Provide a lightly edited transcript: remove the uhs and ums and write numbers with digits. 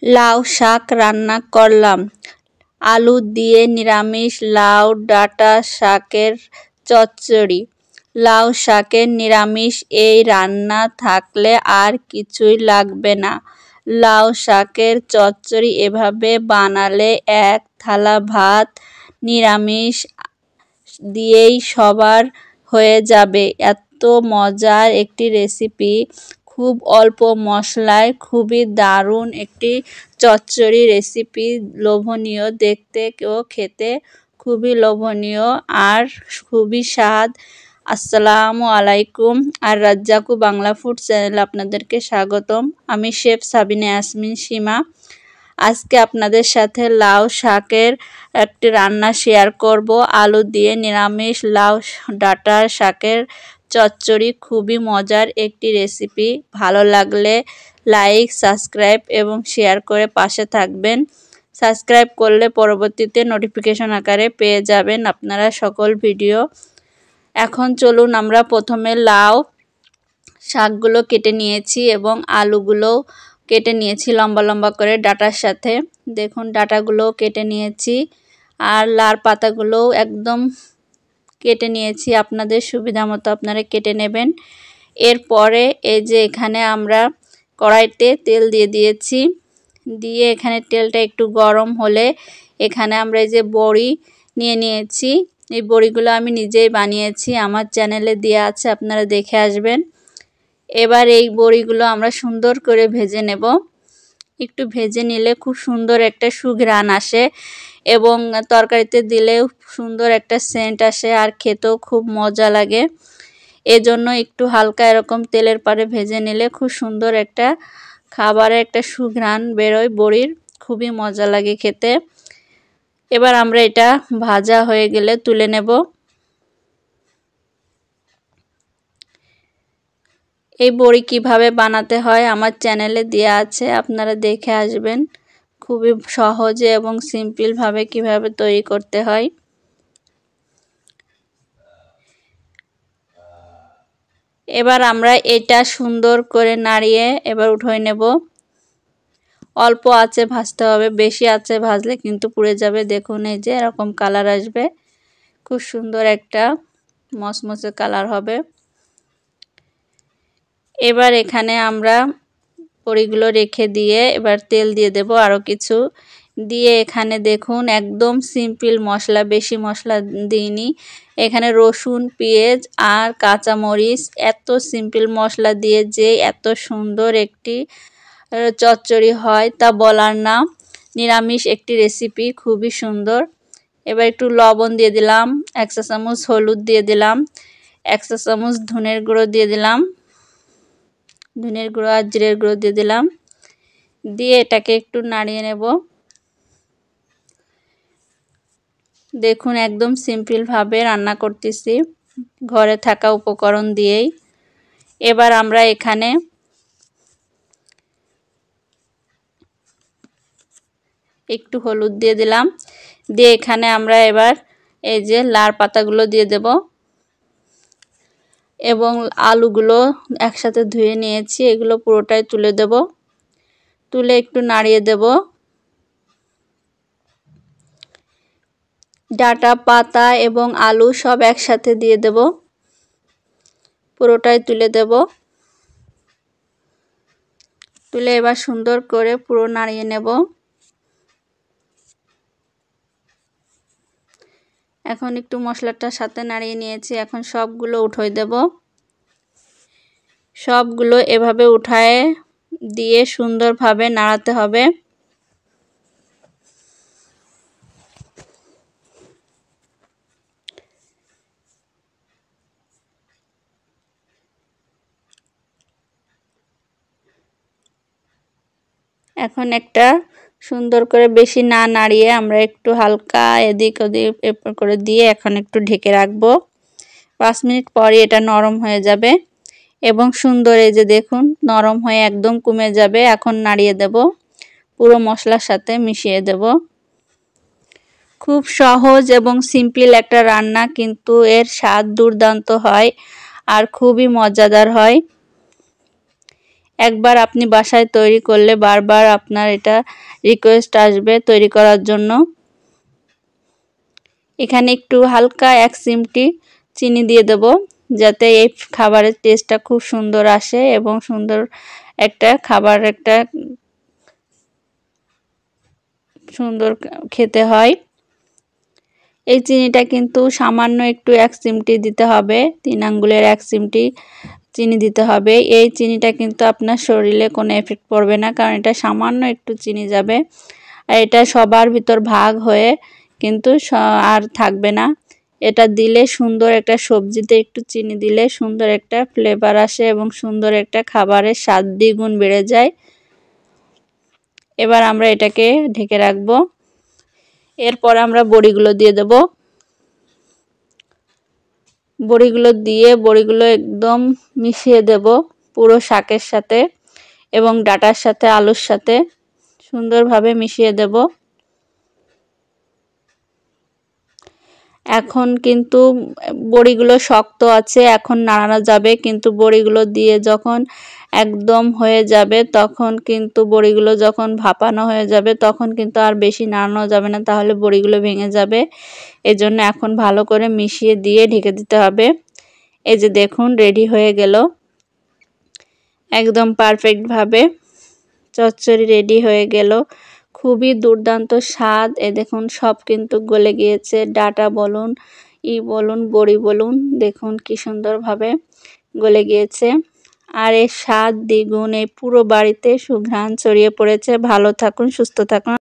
লাউ শাক রান্না করলাম। আলু দিয়ে নিরামিষ লাউ ডাঁটা শাকের চচ্চড়ি। লাউ শাকের নিরামিষ এই রান্না থাকলে আর কিছুই লাগবে না। লাউ শাকের চচ্চড়ি এভাবে বানালে এক থালা ভাত নিরামিষ দিয়েই সবার হয়ে যাবে। এত মজার একটি রেসিপি, খুব অল্প মশলায় খুবই দারুণ একটি চচ্চড়ি রেসিপি, লোভনীয় দেখতে ও খেতে খুবই লোভনীয় আর খুবই স্বাদ। আসসালামু আলাইকুম, আর রাজ্জাকু বাংলা ফুড চ্যানেলে আপনাদেরকে স্বাগতম। আমি শেফ সাবিনা ইয়াসমিন সীমা। আজকে আপনাদের সাথে লাউ শাকের একটি রান্না শেয়ার করব। আলু দিয়ে নিরামিষ লাউ ডাঁটা শাকের চচ্চড়ি খুবই মজার একটি রেসিপি। ভালো লাগলে লাইক, সাবস্ক্রাইব এবং শেয়ার করে পাশে থাকবেন। সাবস্ক্রাইব করলে পরবর্তীতে নোটিফিকেশন আকারে পেয়ে যাবেন আপনারা সকল ভিডিও। এখন চলুন আমরা প্রথমে লাউ শাকগুলো কেটে নিয়েছি এবং আলুগুলোও কেটে নিয়েছি লম্বা লম্বা করে ডাঁটার সাথে। দেখুন ডাঁটাগুলোও কেটে নিয়েছি আর লার পাতাগুলোও একদম কেটে নিয়েছি। আপনাদের সুবিধা মতো আপনারা কেটে নেবেন। এরপরে এই যে এখানে আমরা কড়াইতে তেল দিয়ে দিয়েছি। দিয়ে এখানে তেলটা একটু গরম হলে এখানে আমরা এই যে বড়ি নিয়ে নিয়েছি। এই বড়িগুলো আমি নিজেই বানিয়েছি, আমার চ্যানেলে দেওয়া আছে, আপনারা দেখে আসবেন। এবার এই বড়িগুলো আমরা সুন্দর করে ভেজে নেব। একটু ভেজে নিলে খুব সুন্দর একটা সুঘ্রাণ আসে এবং তরকারিতে দিলেও সুন্দর একটা সেন্ট আসে আর খেতেও খুব মজা লাগে। এজন্য একটু হালকা এরকম তেলের পারে ভেজে নিলে খুব সুন্দর একটা খাবারের একটা সুঘ্রাণ বেরোয় বড়ির, খুবই মজা লাগে খেতে। এবার আমরা এটা ভাজা হয়ে গেলে তুলে নেব। এই বড়ি কিভাবে বানাতে হয় আমার চ্যানেলে দেওয়া আছে, আপনারা দেখে আসবেন। খুবই সহজে এবং সিম্পলভাবে কিভাবে তৈরি করতে হয়। এবার আমরা এটা সুন্দর করে নাড়িয়ে এবার উঠিয়ে নেব। অল্প আঁচে ভাজতে হবে, বেশি আঁচে ভাজলে কিন্তু পুড়ে যাবে। দেখুন এই যে এরকম কালার আসবে, খুব সুন্দর একটা মচমচে কালার হবে। এবার এখানে আমরা বড়িগুলো রেখে দিয়ে এবার তেল দিয়ে দেব আরও কিছু দিয়ে। এখানে দেখুন একদম সিম্পল মশলা, বেশি মশলা দিইনি। এখানে রসুন, পেঁয়াজ আর কাঁচামরিচ, এত সিম্পল মশলা দিয়ে যে এত সুন্দর একটি চচ্চড়ি হয় তা বলার না। নিরামিষ একটি রেসিপি, খুবই সুন্দর। এবার একটু লবণ দিয়ে দিলাম, 1 চা চামচ হলুদ দিয়ে দিলাম, 1 চা চামচ ধনের গুঁড়ো দিয়ে দিলাম, ধনের গুঁড়ো আর জিরের গুঁড়ো দিয়ে দিলাম। দিয়ে এটাকে একটু নাড়িয়ে নেব। দেখুন একদম সিম্পলভাবে রান্না করতেছি ঘরে থাকা উপকরণ দিয়েই। এবার আমরা এখানে একটু হলুদ দিয়ে দিলাম। দিয়ে এখানে আমরা এবার এই যে লার পাতাগুলো দিয়ে দেব এবং আলুগুলো একসাথে ধুয়ে নিয়েছি, এগুলো পুরোটাই তুলে দেব। তুলে একটু নাড়িয়ে দেব। ডাঁটা, পাতা এবং আলু সব একসাথে দিয়ে দেব, পুরোটাই তুলে দেব। তুলে এবার সুন্দর করে পুরো নাড়িয়ে নেব। এখন একটু মশলাটার সাথে নাড়িয়ে নিয়েছি, এখন সবগুলো উঠিয়ে দেব। সবগুলো এভাবে উঠায়ে দিয়ে সুন্দরভাবে নাড়াতে হবে। এখন একটা সুন্দর করে বেশি না নাড়িয়ে আমরা একটু হালকা এদিক ওদিক করে দিয়ে এখন একটু ঢেকে রাখবো। 5 মিনিট পরে এটা নরম হয়ে যাবে এবং সুন্দর এই যে দেখুন নরম হয়ে একদম কমে যাবে। এখন নাড়িয়ে দেব, পুরো মশলার সাথে মিশিয়ে দেব। খুব সহজ এবং সিম্পল একটা রান্না, কিন্তু এর স্বাদ দুর্দান্ত হয় আর খুবই মজাদার হয়। একবার আপনি বাসায় তৈরি করলে বারবার আপনার এটা রিকোয়েস্ট আসবে তৈরি করার জন্য। এখানে একটু হালকা 1 চিমটি চিনি দিয়ে দেব, যাতে এই খাবারের টেস্টটা খুব সুন্দর আসে এবং সুন্দর একটা খাবার সুন্দর খেতে হয়। এই চিনিটা কিন্তু সামান্য একটু 1 চিমটি দিতে হবে, 3 আঙ্গুলের 1 চিমটি চিনি দিতে হবে। এই চিনিটা কিন্তু আপনার শরীরে কোনো এফেক্ট পড়বে না, কারণ এটা সামান্য একটু চিনি যাবে আর এটা সবার ভিতর ভাগ হয়ে কিন্তু আর থাকবে না। এটা দিলে সুন্দর একটা সবজিতে একটু চিনি দিলে সুন্দর একটা ফ্লেভার আসে এবং সুন্দর একটা খাবারের স্বাদ দ্বিগুণ বেড়ে যায়। এবার আমরা এটাকে ঢেকে রাখবো। এরপর আমরা বড়িগুলো দিয়ে দেব। বড়িগুলো একদম মিশিয়ে দেব পুরো শাকের সাথে এবং ডাটার সাথে আলুর সাথে সুন্দরভাবে মিশিয়ে দেব। এখন কিন্তু বড়িগুলো শক্ত আছে, এখন নাড়ানো যাবে, কিন্তু বড়িগুলো দিয়ে যখন একদম হয়ে যাবে তখন কিন্তু বড়িগুলো যখন ভাপানো হয়ে যাবে তখন কিন্তু আর বেশি নাড়ানো যাবে না, তাহলে বড়িগুলো ভেঙে যাবে। এজন্য এখন ভালো করে মিশিয়ে দিয়ে ঢেকে দিতে হবে। এই যে দেখুন রেডি হয়ে গেল, একদম পারফেক্টভাবে চচ্চড়ি রেডি হয়ে গেল। খুবই দুর্দান্ত স্বাদ। এই দেখুন সব কিন্তু গলে গিয়েছে, ডাটা বলুন বলুন বড়ি বলুন, দেখুন কি সুন্দরভাবে গলে গিয়েছে। আর এর স্বাদ দ্বিগুণ, এই পুরো বাড়িতে সুঘ্রাণ ছড়িয়ে পড়েছে। ভালো থাকুন, সুস্থ থাকুন।